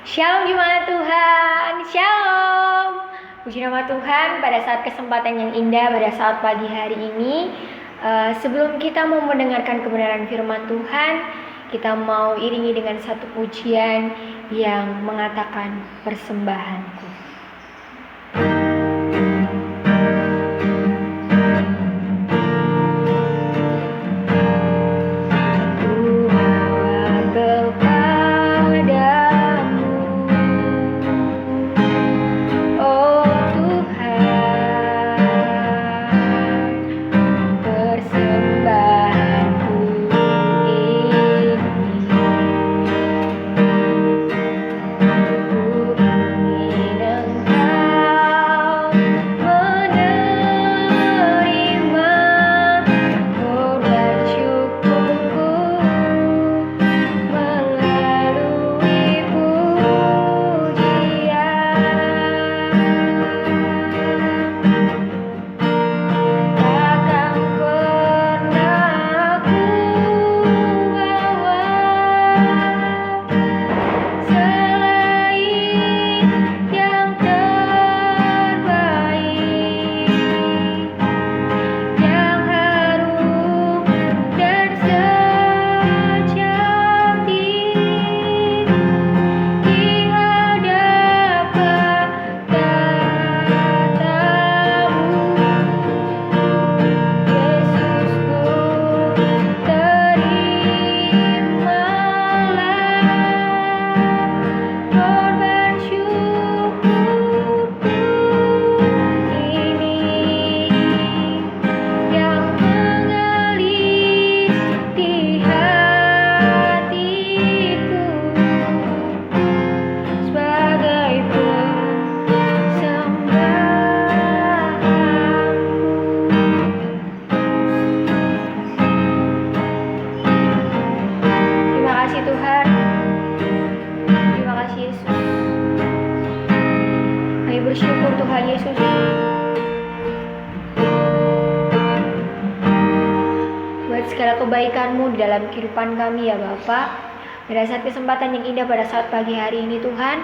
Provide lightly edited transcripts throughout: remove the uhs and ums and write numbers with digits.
Shalom jemaat Tuhan, Shalom. Puji nama Tuhan pada saat kesempatan yang indah pada saat pagi hari ini. Sebelum kita mau mendengarkan kebenaran firman Tuhan, kita mau iringi dengan satu pujian yang mengatakan persembahanku. Bersyukur Tuhan Yesus. Buat segala kebaikan-Mu di dalam kehidupan kami ya Bapa. Pada saat kesempatan yang indah pada saat pagi hari ini Tuhan,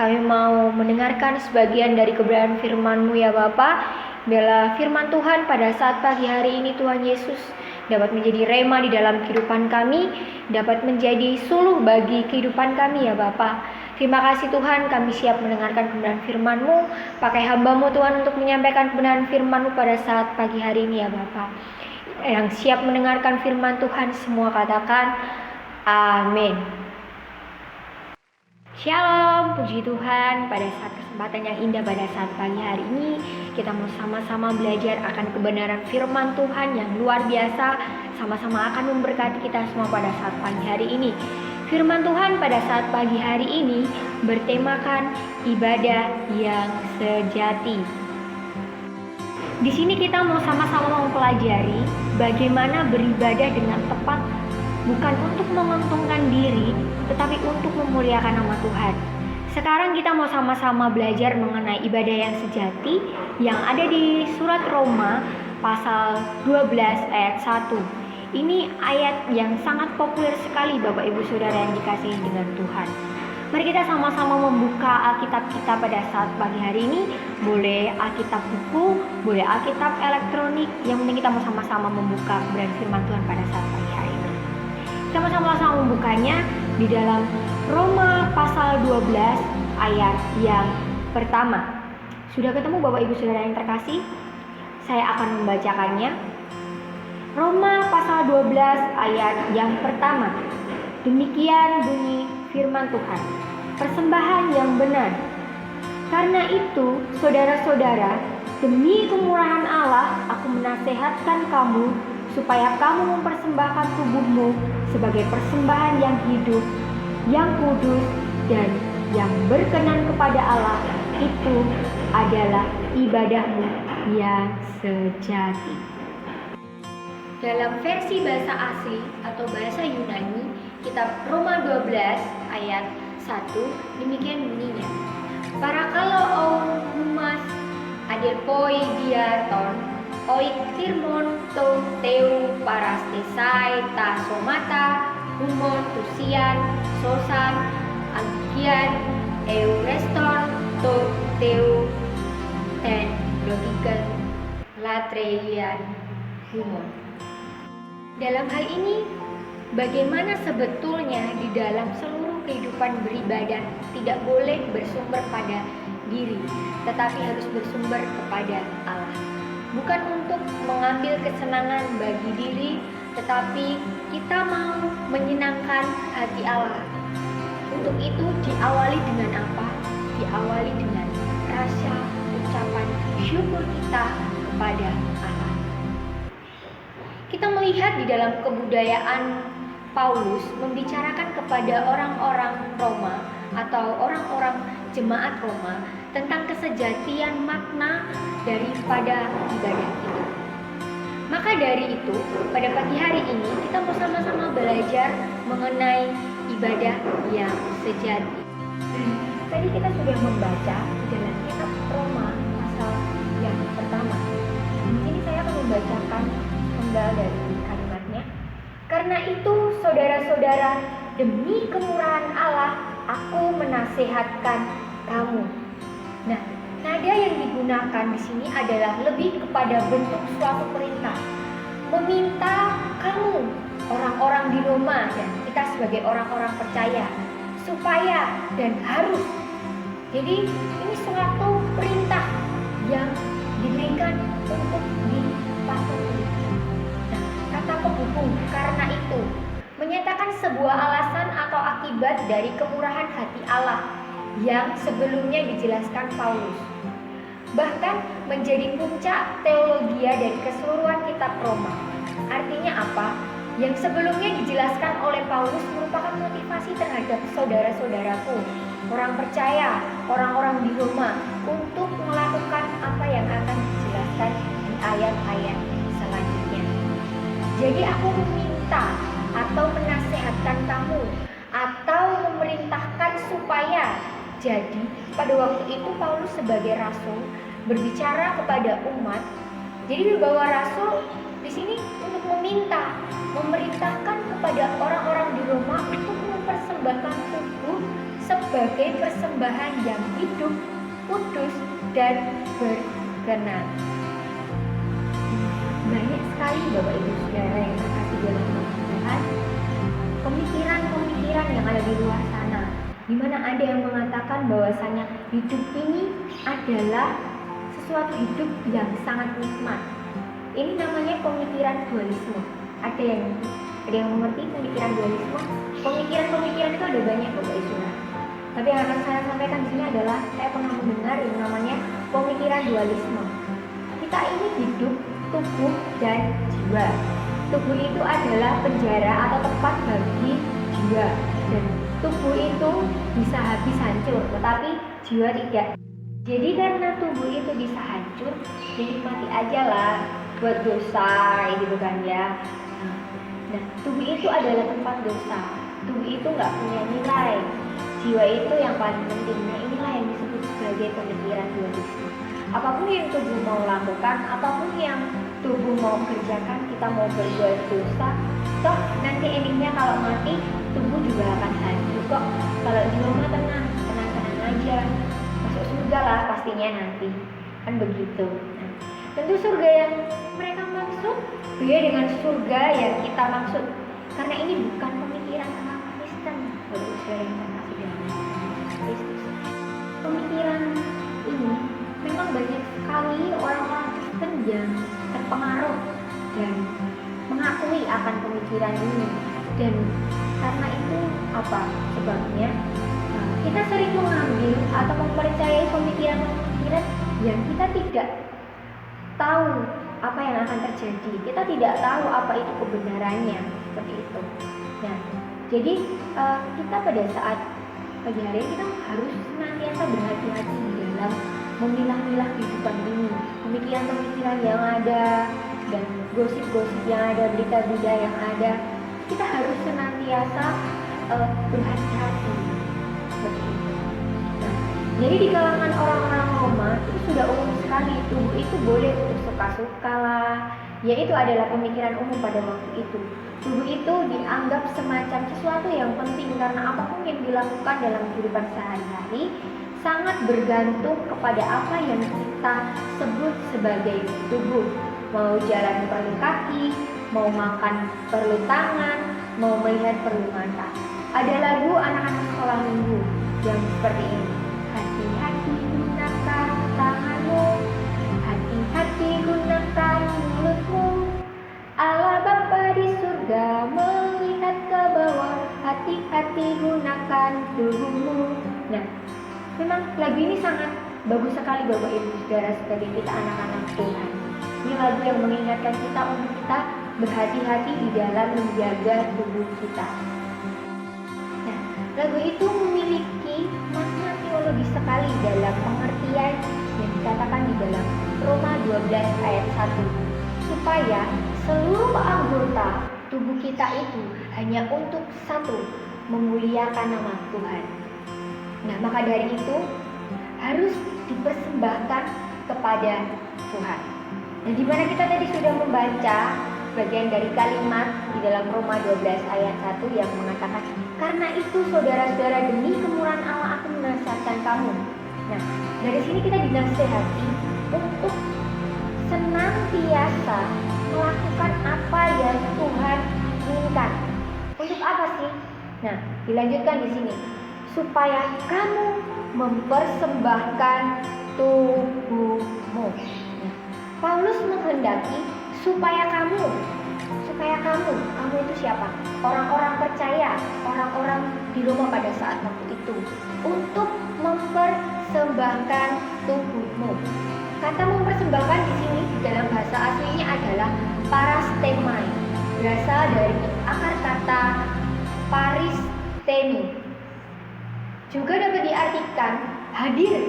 kami mau mendengarkan sebagian dari kebenaran firman-Mu ya Bapa. Biarlah firman Tuhan pada saat pagi hari ini Tuhan Yesus dapat menjadi rema di dalam kehidupan kami, dapat menjadi suluh bagi kehidupan kami ya Bapa. Terima kasih Tuhan, kami siap mendengarkan kebenaran firman-Mu. Pakai hamba-Mu Tuhan untuk menyampaikan kebenaran firman-Mu pada saat pagi hari ini ya Bapa. Yang siap mendengarkan firman Tuhan semua katakan amin. Shalom, puji Tuhan. Pada saat kesempatan yang indah pada saat pagi hari ini, kita mau sama-sama belajar akan kebenaran firman Tuhan yang luar biasa. Sama-sama akan memberkati kita semua pada saat pagi hari ini. Firman Tuhan pada saat pagi hari ini bertemakan ibadah yang sejati. Di sini kita mau sama-sama mempelajari bagaimana beribadah dengan tepat, bukan untuk menguntungkan diri, tetapi untuk memuliakan nama Tuhan. Sekarang kita mau sama-sama belajar mengenai ibadah yang sejati yang ada di surat Roma pasal 12 ayat 1. Ini ayat yang sangat populer sekali Bapak Ibu Saudara yang dikasihi dengan Tuhan. Mari kita sama-sama membuka Alkitab kita pada saat pagi hari ini. Boleh Alkitab buku, boleh Alkitab elektronik. Yang penting kita mau sama-sama membuka kebenaran firman Tuhan pada saat pagi hari ini. Kita mau sama-sama membukanya di dalam Roma pasal 12 ayat yang pertama. Sudah ketemu Bapak Ibu Saudara yang terkasih? Saya akan membacakannya. Roma pasal 12 ayat yang pertama. Demikian bunyi firman Tuhan. Persembahan yang benar. Karena itu, saudara-saudara, demi kemurahan Allah, aku menasehatkan kamu supaya kamu mempersembahkan tubuhmu sebagai persembahan yang hidup, yang kudus, dan yang berkenan kepada Allah. Itu adalah ibadahmu yang sejati. Dalam versi bahasa asli atau bahasa Yunani, kitab Roma 12 ayat 1 demikian bunyinya. Parakalo humas adelpoi diaton oiktirmon to teu parastesai ta somata humon tusian sosan agian bukan latreian humor. Dalam hal ini, bagaimana sebetulnya di dalam seluruh kehidupan beribadah tidak boleh bersumber pada diri, tetapi harus bersumber kepada Allah. Bukan untuk mengambil kesenangan bagi diri, tetapi kita mau menyenangkan hati Allah. Untuk itu diawali dengan apa? Diawali dengan rasa ucapan syukur kita kepada Allah. Kita melihat di dalam kebudayaan Paulus membicarakan kepada orang-orang Roma atau orang-orang jemaat Roma tentang kesejatian makna daripada ibadah itu. Maka dari itu, pada pagi hari ini kita bersama-sama belajar mengenai ibadah yang sejati. Tadi kita sudah membaca di dalam kitab Roma pasal yang pertama. Di sini saya akan membacakan penggal dari kalimatnya. Karena itu, saudara-saudara, demi kemurahan Allah, aku menasehatkan kamu. Nah, nada yang digunakan di sini adalah lebih kepada bentuk suatu perintah. Meminta kamu, orang-orang di Roma dan kita sebagai orang-orang percaya, supaya dan harus. Jadi ini suatu perintah yang diberikan untuk dipatuhi. Nah, kata penghubung karena itu menyatakan sebuah alasan atau akibat dari kemurahan hati Allah yang sebelumnya dijelaskan Paulus. Bahkan menjadi puncak teologia dari keseluruhan kitab Roma. Artinya apa? Yang sebelumnya dijelaskan oleh Paulus merupakan motivasi terhadap saudara-saudaraku, orang percaya, orang-orang di Roma, untuk melakukan apa yang akan dijelaskan di ayat-ayat selanjutnya. Jadi aku meminta atau menasehatkan kamu atau memerintahkan supaya. Jadi pada waktu itu Paulus sebagai rasul berbicara kepada umat. Jadi bahwa rasul di sini untuk meminta, memerintahkan kepada orang-orang di Roma untuk mempersembahkan tubuh sebagai persembahan yang hidup, kudus, dan berkenan. Banyak sekali Bapak Ibu Saudara yang terkasih dalam Tuhan, pemikiran-pemikiran yang ada di luar sana, di mana ada yang mengatakan bahwasanya hidup ini adalah sesuatu hidup yang sangat nikmat. Ini namanya pemikiran dualisme. Ada yang mengerti pemikiran dualisme? Pemikiran-pemikiran itu ada banyak Bapak Ibu. Tapi yang akan saya sampaikan di sini adalah saya pernah mendengar yang namanya pemikiran dualisme. Kita ini hidup, tubuh dan jiwa. Tubuh itu adalah penjara atau tempat bagi jiwa, dan tubuh itu bisa habis hancur, tetapi jiwa tidak. Jadi karena tubuh itu bisa hancur, jadi mati aja lah buat dosa, gitu kan ya. Nah, tubuh itu adalah tempat dosa. Tubuh itu nggak punya nilai. Jiwa itu yang paling penting. Nah, inilah yang disebut sebagai pemikiran dualisme. Apapun yang tubuh mau lakukan, apapun yang tubuh mau kerjakan, kita mau berbuat dosa, toh nanti endingnya kalau mati, tubuh juga akan hancur kok. Kalau jiwa mah tenang aja. Masuk surga lah pastinya nanti. Kan begitu. Nah, tentu surga yang mereka maksud beda dengan surga yang kita maksud. Karena ini bukan pemikiran orang Kristen. Bapak Saudara yang terkasih dalam Kristus. Pemikiran ini memang banyak sekali orang-orang Kristen yang terpengaruh dan mengakui akan pemikiran ini. Dan karena itu apa sebabnya? Kita sering mengambil atau mempercayai pemikiran-pemikiran yang kita tidak tahu apa yang akan terjadi. Kita tidak tahu apa itu kebenarannya, seperti itu. Nah, jadi kita pada saat pagi hari kita harus senantiasa berhati-hati dalam memilah-milah kehidupan ini. Pemikiran-pemikiran yang ada dan gosip-gosip yang ada, berita-berita yang ada, kita harus senantiasa berhati-hati. Nah, jadi di kalangan orang-orang Roma itu sudah umum sekali tubuh itu boleh untuk suka-suka lah. Ya, itu adalah pemikiran umum pada waktu itu. Tubuh itu dianggap semacam sesuatu yang penting karena apapun yang dilakukan dalam kehidupan sehari-hari sangat bergantung kepada apa yang kita sebut sebagai tubuh. Mau jalan perlu kaki, mau makan perlu tangan, mau melihat perlu mata. Ada lagu anak-anak sekolah minggu yang seperti ini. Hati-hati gunakan tanganmu, hati-hati gunakan mulutmu. Allah Bapa di surga melihat ke bawah, hati-hati gunakan tubuhmu. Nah, memang lagu ini sangat bagus sekali Bapak Ibu Saudara sebagai kita anak-anak Tuhan. Ini lagu yang mengingatkan kita untuk kita berhati-hati di dalam menjaga tubuh kita. Nah, lagu itu memiliki makna teologis sekali dalam pengertian yang dikatakan di dalam Roma 12 ayat 1. Supaya seluruh anggota tubuh kita itu hanya untuk satu, memuliakan nama Tuhan. Nah, maka dari itu harus dipersembahkan kepada Tuhan. Nah, di mana kita tadi sudah membaca bagian dari kalimat di dalam Roma 12 ayat 1 yang mengatakan, karena itu saudara-saudara, demi kemurahan Allah aku menasihatkan kamu. Nah, dari sini kita dinasihati untuk senantiasa melakukan apa yang Tuhan inginkan. Untuk apa sih? Nah, dilanjutkan di sini. Supaya kamu mempersembahkan tubuhmu. Nah, Paulus menghendaki supaya kamu itu siapa? Orang-orang percaya, orang-orang di Roma pada saat waktu itu, untuk mempersembahkan tubuhmu. Kata mempersembahkan di sini di dalam bahasa aslinya adalah parastemai, berasal dari akar kata paristemi. Juga dapat diartikan hadir,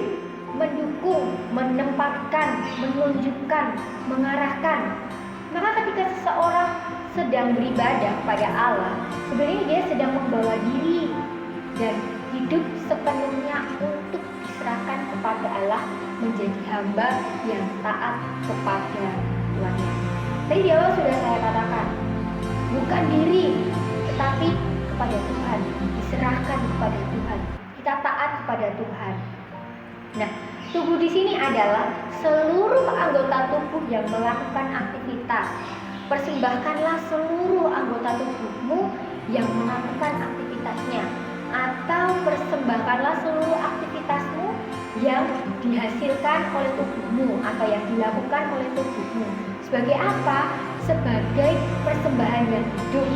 mendukung, menempatkan, menunjukkan, mengarahkan. Maka ketika seseorang sedang beribadah kepada Allah, sebenarnya dia sedang membawa diri dan hidup sepenuhnya untuk diserahkan kepada Allah, menjadi hamba yang taat kepada Tuhannya. Tadi di awal sudah saya katakan, bukan diri, tetapi kepada Tuhan, diserahkan kepada Tuhan. Kita taat kepada Tuhan. Nah, tubuh di sini adalah seluruh anggota tubuh yang melakukan aktivitas. Persembahkanlah seluruh anggota tubuhmu yang melakukan aktivitasnya, atau persembahkanlah seluruh aktivitasmu yang dihasilkan oleh tubuhmu atau yang dilakukan oleh tubuhmu. Sebagai apa? Sebagai persembahan yang hidup.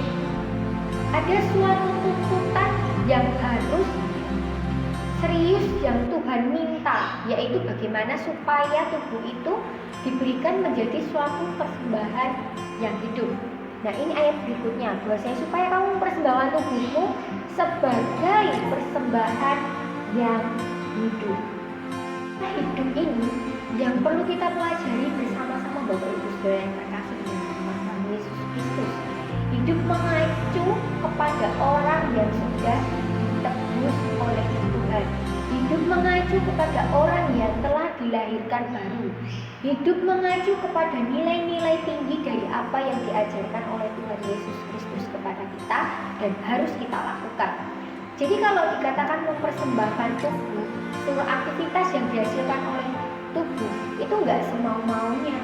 Ada suatu tuntutan yang harus serius yang Tuhan minta, yaitu bagaimana supaya tubuh itu diberikan menjadi suatu persembahan yang hidup. Nah, ini ayat berikutnya, bahwasanya supaya kamu mempersembahkan tubuhmu sebagai persembahan yang hidup. Nah, hidup ini yang perlu kita pelajari bersama-sama Bapak Ibu Saudara yang terkasih dengan Tuhan Yesus Kristus. Hidup mengacu kepada orang yang sudah ditebus oleh Tuhan. Hidup mengacu kepada orang yang telah dilahirkan baru. Hidup mengacu kepada nilai-nilai tinggi dari apa yang diajarkan oleh Tuhan Yesus Kristus kepada kita dan harus kita lakukan. Jadi kalau dikatakan mempersembahkan tubuh, seluruh aktivitas yang dihasilkan oleh tubuh itu nggak semau-maunya,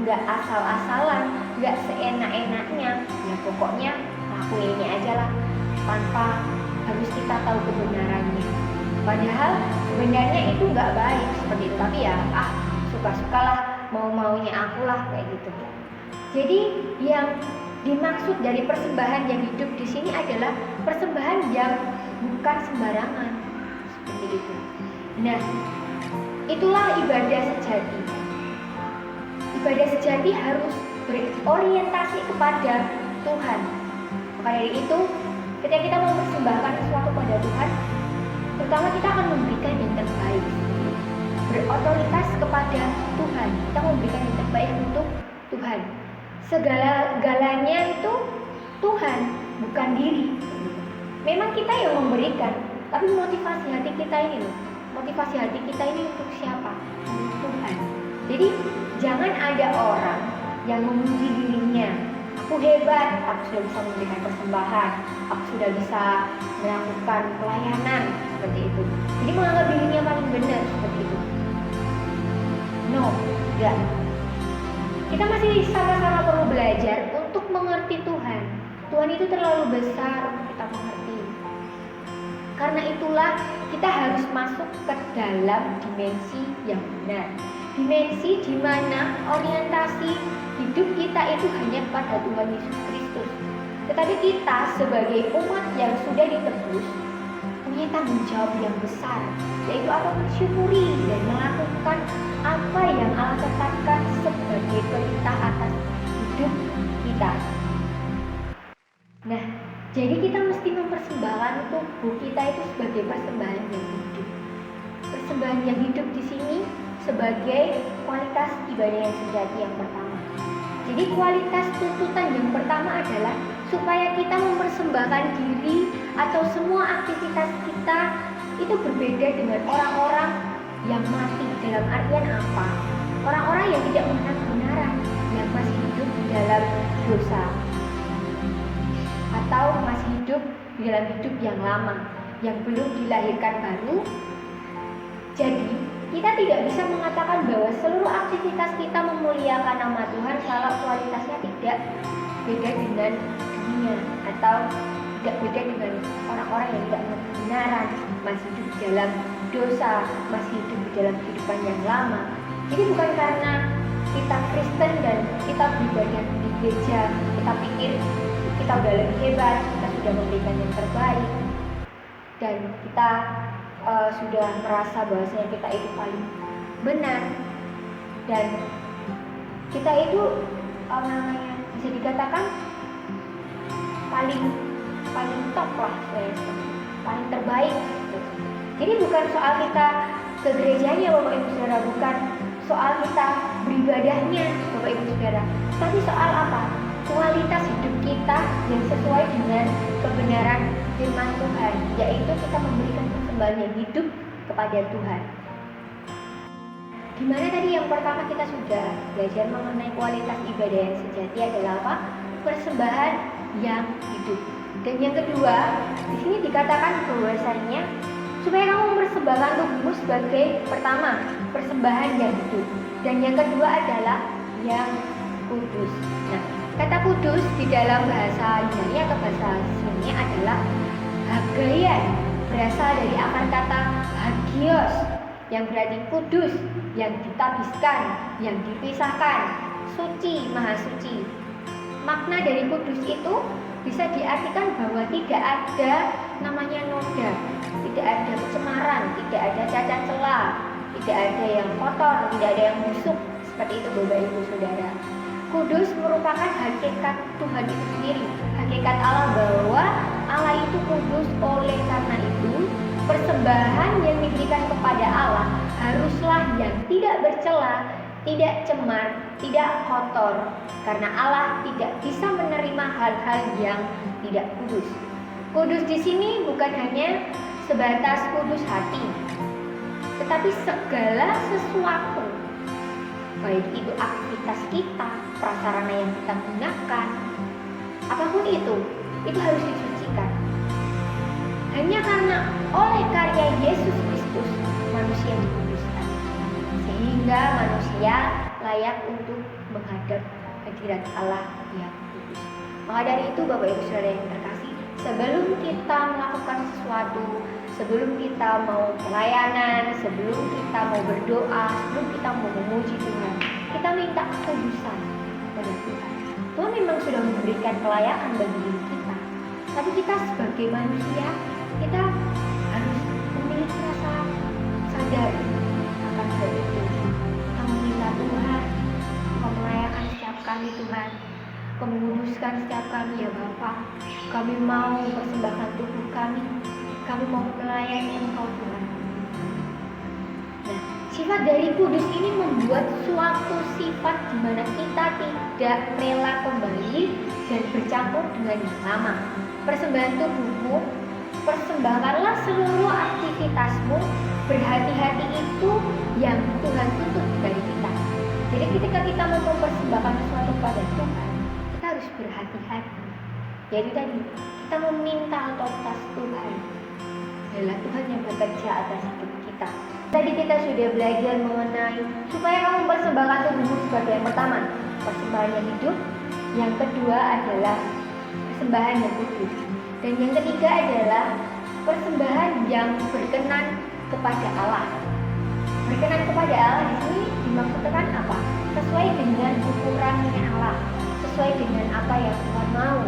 nggak asal-asalan, nggak seenak-enaknya. Ya pokoknya lakuin ini aja lah, tanpa harus kita tahu kebenarannya. Padahal sebenarnya itu nggak baik seperti itu. Tapi ya suka-sukalah, mau-maunya akulah kayak gitu. Jadi yang dimaksud dari persembahan yang hidup di sini adalah persembahan yang bukan sembarangan seperti itu. Nah, itulah ibadah sejati. Ibadah sejati harus berorientasi kepada Tuhan. Maka dari itu, ketika kita mau mempersembahkan sesuatu pada Tuhan, pertama kita akan memberikan yang terbaik. Berotoritas kepada Tuhan. Kita memberikan yang terbaik untuk Tuhan. Segala-galanya itu Tuhan, bukan diri. Memang kita yang memberikan, tapi motivasi hati kita ini loh. Motivasi hati kita ini untuk siapa? Untuk Tuhan. Jadi jangan ada orang yang memuji dirinya. Aku hebat, aku sudah bisa memberikan persembahan, aku sudah bisa melakukan pelayanan seperti itu. Jadi menganggap dirinya paling benar. Enggak. Kita masih sama-sama perlu belajar untuk mengerti Tuhan. Tuhan itu terlalu besar untuk kita mengerti. Karena itulah kita harus masuk ke dalam dimensi yang benar. Dimensi di mana orientasi hidup kita itu hanya pada Tuhan Yesus Kristus. Tetapi kita sebagai umat yang sudah ditebus punya tanggung jawab yang besar, yaitu apa? Mensyukuri dan melakukan apa yang Allah tetapkan sebagai perintah atas hidup kita. Nah, jadi kita mesti mempersembahkan tubuh kita itu sebagai persembahan yang hidup. Persembahan yang hidup di sini sebagai kualitas ibadah yang sejati yang pertama. Jadi kualitas tuntutan yang pertama adalah supaya kita mempersembahkan diri atau semua aktivitas kita itu berbeda dengan orang-orang yang mati. Dalam artian apa? Orang-orang yang tidak mengenal kebenaran, yang masih hidup di dalam dosa, atau masih hidup di dalam hidup yang lama, yang belum dilahirkan baru. Jadi kita tidak bisa mengatakan bahwa seluruh aktivitas kita memuliakan nama Tuhan kalau kualitasnya tidak beda dengan dunia, atau tidak beda dengan orang-orang yang tidak mengenal kebenaran, masih hidup di dalam dosa, masih hidup di dalam kehidupan yang lama. Jadi bukan karena kita Kristen dan kita beribadah di gereja, kita pikir kita udah lebih hebat, kita sudah memberikan yang terbaik, dan kita sudah merasa bahwasanya kita itu paling benar, dan kita itu bisa dikatakan paling top lah, paling terbaik. Jadi bukan soal kita ke gerejanya Bapak Ibu Saudara, bukan soal kita beribadahnya Bapak Ibu Saudara, tapi soal apa? Kualitas hidup kita yang sesuai dengan kebenaran firman Tuhan, yaitu kita memberikan persembahan yang hidup kepada Tuhan. Dimana tadi yang pertama kita sudah belajar mengenai kualitas ibadah yang sejati adalah apa? Persembahan yang hidup. Dan yang kedua, di sini dikatakan bahwasanya supaya kamu mempersembahkan tubuhmu sebagai pertama persembahan yang hidup, dan yang kedua adalah yang kudus. Nah, kata kudus di dalam bahasa Yunani atau bahasa aslinya adalah hagaian, berasal dari akar kata hagios yang berarti kudus, yang ditabiskan, yang dipisahkan, suci, maha suci. Makna dari kudus itu bisa diartikan bahwa tidak ada namanya noda, tidak ada pencemaran, tidak ada cacat celah, tidak ada yang kotor, tidak ada yang busuk. Seperti itu Bapak Ibu Saudara. Kudus merupakan hakikat Tuhan itu sendiri, hakikat Allah, bahwa Allah itu kudus. Oleh karena itu persembahan yang diberikan kepada Allah haruslah yang tidak bercela, tidak cemar, tidak kotor, karena Allah tidak bisa menerima hal-hal yang tidak kudus. Kudus di sini bukan hanya sebatas kudus hati, tetapi segala sesuatu, baik itu aktivitas kita, prasarana yang kita gunakan, apapun itu harus disucikan. Hanya karena oleh karya Yesus Kristus manusia dikuduskan, sehingga manusia layak untuk menghadap hadirat Allah yang kudus. Maka dari itu Bapak Ibu Saudara yang terkasih, sebelum kita melakukan sesuatu, sebelum kita mau pelayanan, sebelum kita mau berdoa, sebelum kita mau memuji Tuhan, kita minta kekudusan pada Tuhan. Tuhan memang sudah memberikan kelayakan bagi diri kita, tapi kita sebagai manusia, kita harus memiliki rasa sadar akan hal itu. Kita meminta Tuhan, memelayakan setiap kali Tuhan, menguduskan setiap kami ya Bapa. Kami mau persembahkan tubuh kami mau melayani Engkau Tuhan. Nah, sifat dari kudus ini membuat suatu sifat di mana kita tidak rela kembali dan bercampur dengan yang lama. Persembahan tubuhmu, persembahkanlah seluruh aktivitasmu, berhati-hati itu yang Tuhan tuntut dari kita. Jadi ketika kita mau mempersembahkan sesuatu pada Tuhan, kita harus berhati-hati. Jadi tadi kita meminta otoritas Tuhan. Adalah Tuhan yang bekerja atas hidup kita. kita. Tadi kita sudah belajar mengenai supaya kamu mempersembahkan tubuhmu sebagai yang pertama, persembahan yang hidup. Yang kedua adalah persembahan yang kudus. Dan yang ketiga adalah persembahan yang berkenan kepada Allah. Berkenan kepada Allah di sini dimaksudkan apa? Sesuai dengan ukurannya Allah, sesuai dengan apa yang Tuhan mau,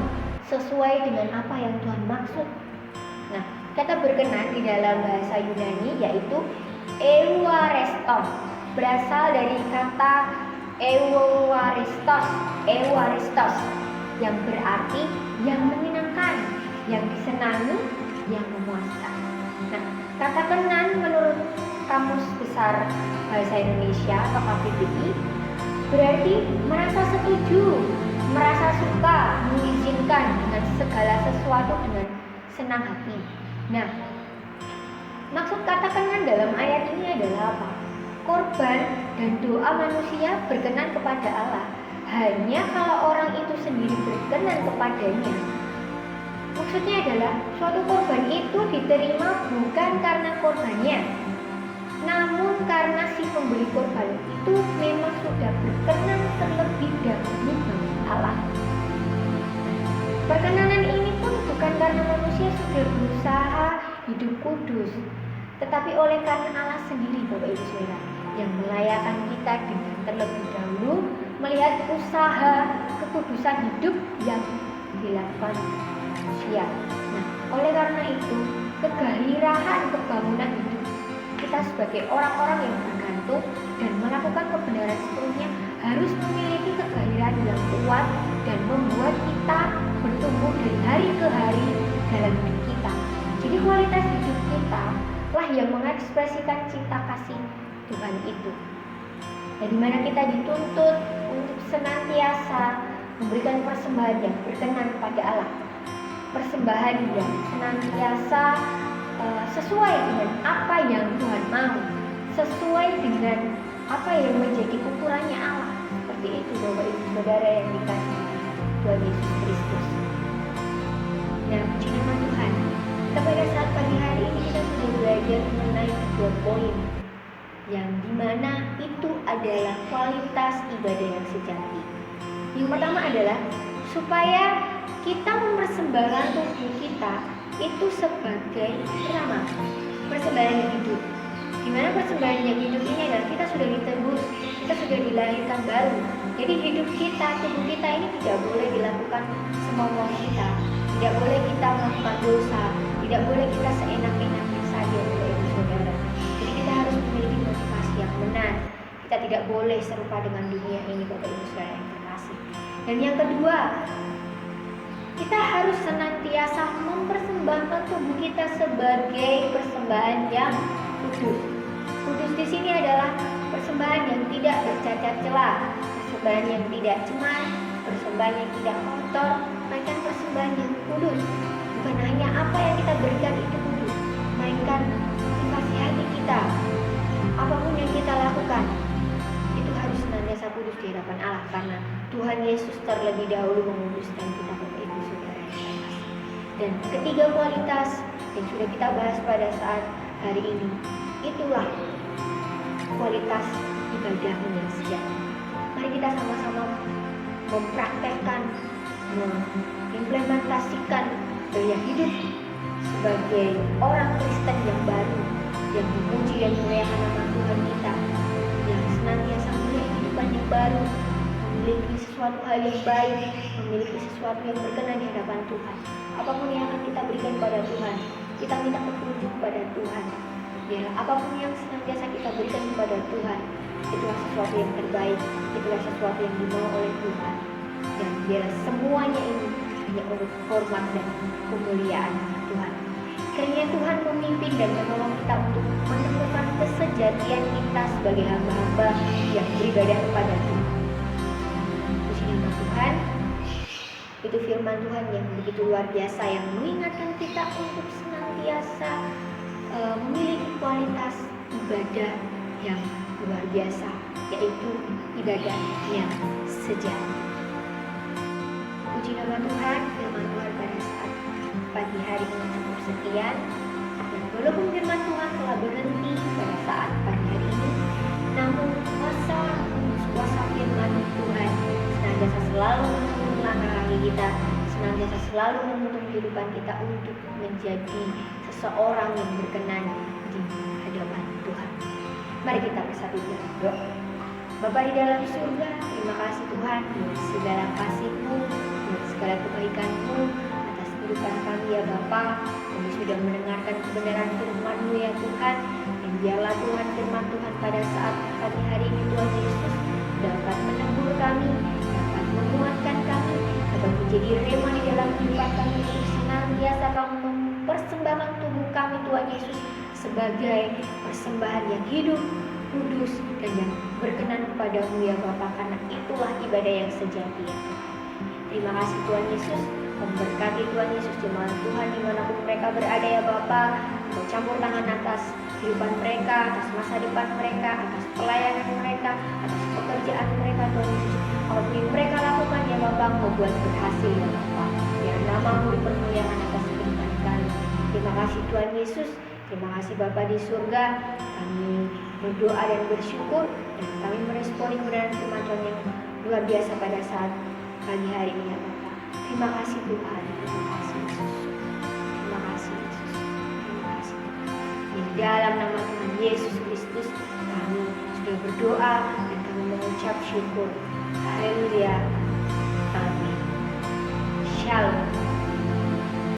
sesuai dengan apa yang Tuhan maksud. Nah, kata berkenan di dalam bahasa Yunani yaitu eucharistos, berasal dari kata eucharistos yang berarti yang menyenangkan, yang disenangi, yang memuaskan. Nah, kata kenan menurut Kamus Besar Bahasa Indonesia atau KBBI berarti merasa setuju, merasa suka, mengizinkan dengan segala sesuatu dengan senang hati. Nah, maksud kata kenan dalam ayat ini adalah apa? Korban dan doa manusia berkenan kepada Allah hanya kalau orang itu sendiri berkenan kepadanya. Maksudnya adalah suatu korban itu diterima bukan karena korbannya, namun karena si pemberi korban itu memang sudah berkenan terlebih dahulu bagi Allah. Perkenanan ini pun bukan karena manusia sudah berusaha hidup kudus, tetapi oleh karena Allah sendiri, Bapak Ibu Saudara, yang melayakan kita dengan terlebih dahulu melihat usaha kekudusan hidup yang dilakukan manusia. Nah, oleh karena itu, kegairahan kebangunan hidup kita sebagai orang-orang yang bergantung dan melakukan kebenaran sepenuhnya harus memiliki kegairahan yang kuat dan membuat kita bertumbuh dari hari ke hari dalam hidup kita. Jadi kualitas hidup kita lah yang mengekspresikan cinta kasih Tuhan itu. Dan dimana kita dituntut untuk senantiasa memberikan persembahan yang berkenan kepada Allah, persembahan yang senantiasa sesuai dengan apa yang Tuhan mau, sesuai dengan apa yang menjadi ukurannya Allah. Seperti itu Bapak Ibu Saudara yang dikasihi Tuhan Yesus Kristus. Nah, puji nama Tuhan, kita pada saat pagi hari ini kita sudah belajar mengenai 2 poin, yang dimana itu adalah kualitas ibadah yang sejati. Yang pertama adalah supaya kita mempersembahkan tubuh kita itu sebagai pertama persembahan yang hidup. Dimana persembahan yang hidup ini adalah kita sudah ditebus, kita sudah dilahirkan baru. Jadi hidup kita, tubuh kita ini tidak boleh dilakukan semau-mau kita, tidak boleh kita melakukan dosa, tidak boleh kita seenak-enaknya saja, Bapak Ibu Saudara. Jadi kita harus memiliki motivasi yang benar. Kita tidak boleh serupa dengan dunia ini, Bapak Ibu Saudara yang terkasih. Dan yang kedua, kita harus senantiasa mempersembahkan tubuh kita sebagai persembahan yang kudus. Kudus di sini adalah persembahan yang tidak bercacat celah, persembahan yang tidak cemar, persembahan yang tidak kotor, melainkan persembahan yang kudus. Bukan hanya apa yang kita berikan itu kudus, melainkan motivasi hati kita. Apapun yang kita lakukan itu harus senantiasa kudus di hadapan Allah, karena Tuhan Yesus terlebih dahulu menguduskan kita, Bapak Ibu Saudara yang terkasih. Dan ketiga kualitas yang sudah kita bahas pada saat hari ini, itulah kualitas ibadah yang sejati. Mari kita sama-sama mempraktekkan, mengimplementasikan gaya hidup sebagai orang Kristen yang baru, yang memuji dan memuliakan nama Tuhan kita, yang senantiasa memiliki kehidupan yang baru, memiliki sesuatu hal yang baik, memiliki sesuatu yang berkenan di hadapan Tuhan. Apapun yang akan kita berikan pada Tuhan, kita minta petunjuk kepada Tuhan. Biarlah apapun yang senantiasa kita berikan kepada Tuhan, itulah sesuatu yang terbaik, itulah sesuatu yang dimau oleh Tuhan. Dan biarlah semuanya ini hanya untuk hormat dan kemuliaan Tuhan. Kiranya Tuhan memimpin dan menolong kita untuk menemukan kesejatian kita sebagai hamba-hamba yang beribadah kepada Tuhan. Puji nama Tuhan. Itu firman Tuhan yang begitu luar biasa, yang mengingatkan kita untuk senantiasa memiliki kualitas ibadah yang luar biasa, yaitu ibadah yang sejati. Puji nama Tuhan, firman Tuhan pada saat pagi hari ini cukup sekian. Dan walaupun firman Tuhan telah berhenti pada kita senantiasa selalu menuntun kehidupan kita untuk menjadi seseorang yang berkenan di hadapan Tuhan. Mari kita bersatu berdoa. Bapa di dalam surga, terima kasih Tuhan buat segala kasih-Mu, buat segala kebaikan-Mu atas kehidupan kami ya Bapa. Kami sudah mendengarkan kebenaran firman-Mu ya Tuhan. Dan biarlah Tuhan firman Tuhan pada saat pagi hari ini Tuhan Yesus dapat menegur kami, dapat menguatkan kami, dapat menjadi rema di dalam kehidupan kami untuk senantiasa kami mempersembahkan tubuh kami Tuhan Yesus sebagai persembahan yang hidup, kudus, dan yang berkenan kepadamu ya Bapa, karena itulah ibadah yang sejati ya Tuhan. Terima kasih Tuhan Yesus, memberkati Tuhan Yesus jemaat Tuhan dimanapun mereka berada ya Bapa. Kau campur tangan atas kehidupan mereka, atas masa depan mereka, atas pelayanan mereka, atas pekerjaan mereka Tuhan Yesus. Apapun yang mereka lakukan ya Bapa, Kau buat berhasil ya Bapa. Biar nama-Mu dipermuliakan atas kehidupan kami. Terima kasih Tuhan Yesus. Terima kasih Bapa di surga. Kami berdoa dan bersyukur, dan kami meresponi kebenaran firman Tuhan yang luar biasa pada saat pagi hari ini ya Bapa. Terima kasih Tuhan. Terima kasih Yesus. Terima kasih Yesus. Terima kasih Tuhan. Di dalam nama Tuhan Yesus Kristus kami sudah berdoa dan kami mengucap syukur. Haleluya. Amin. Shalom.